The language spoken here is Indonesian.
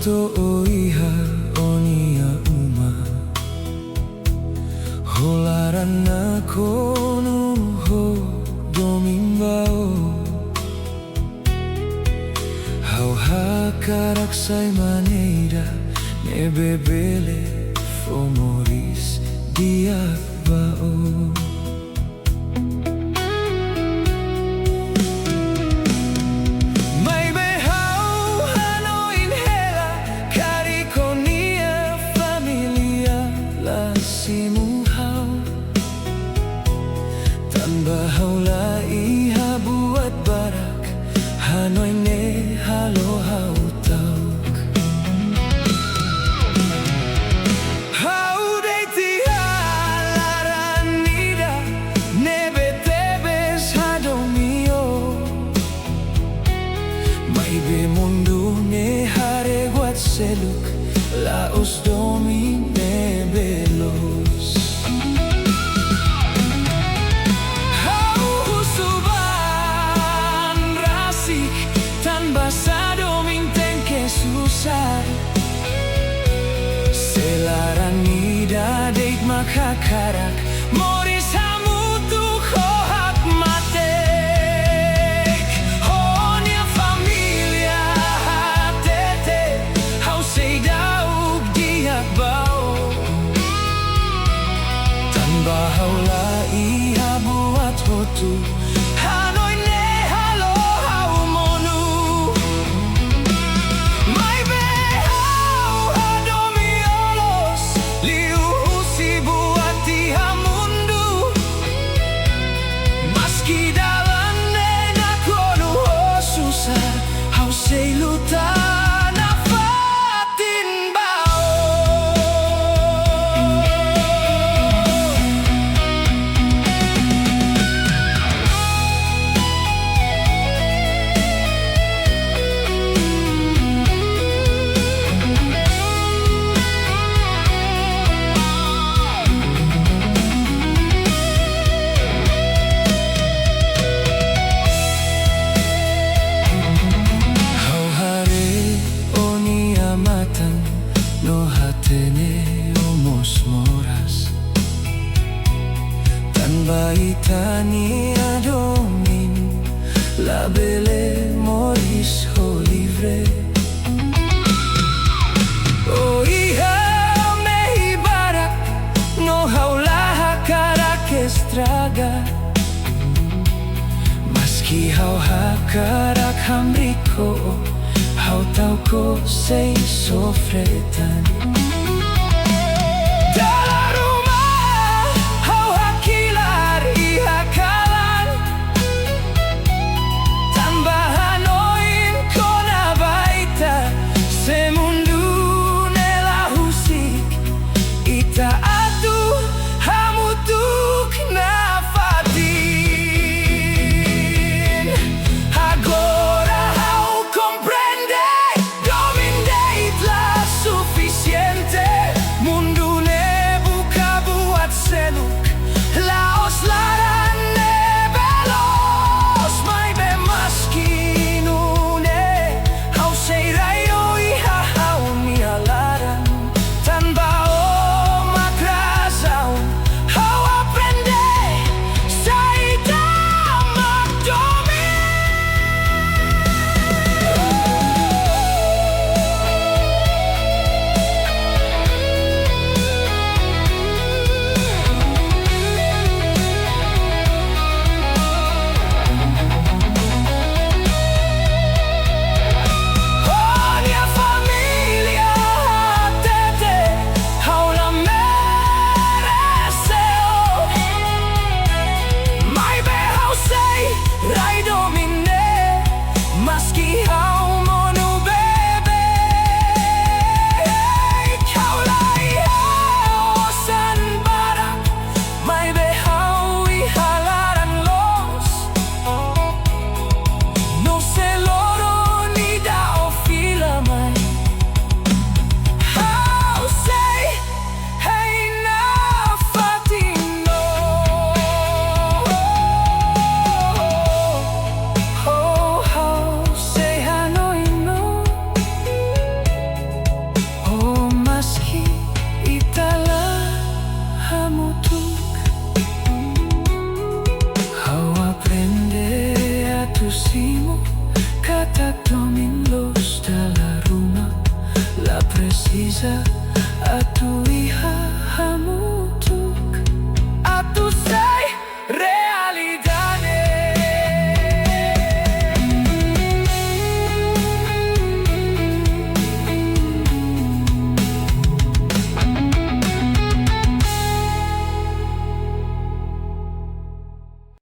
to oiha onia uma holaran ako ho Domin bao hau hakaraksay maneira nebebele fomoris diak bao Bahawla iha buat barak Hanoi ne halo hautag Hau deiti halaranida Nebe tebes hadomio Maibé mundo ne hare guat seluk Laos Domin Maibé Lakon Selaranida deit makakarak Moris hamutu kohak matek Honia familia hatete Hau seidauk diak bau Tan bahawla iha buat hotu Hanoi ne halo hau monu No hatene omos moras Tan baitani adomin La bele moris ho livre O iha mehi barak No haula hakarak estraga Maski hau hakarak hamriko Hau tau ko sei sofretan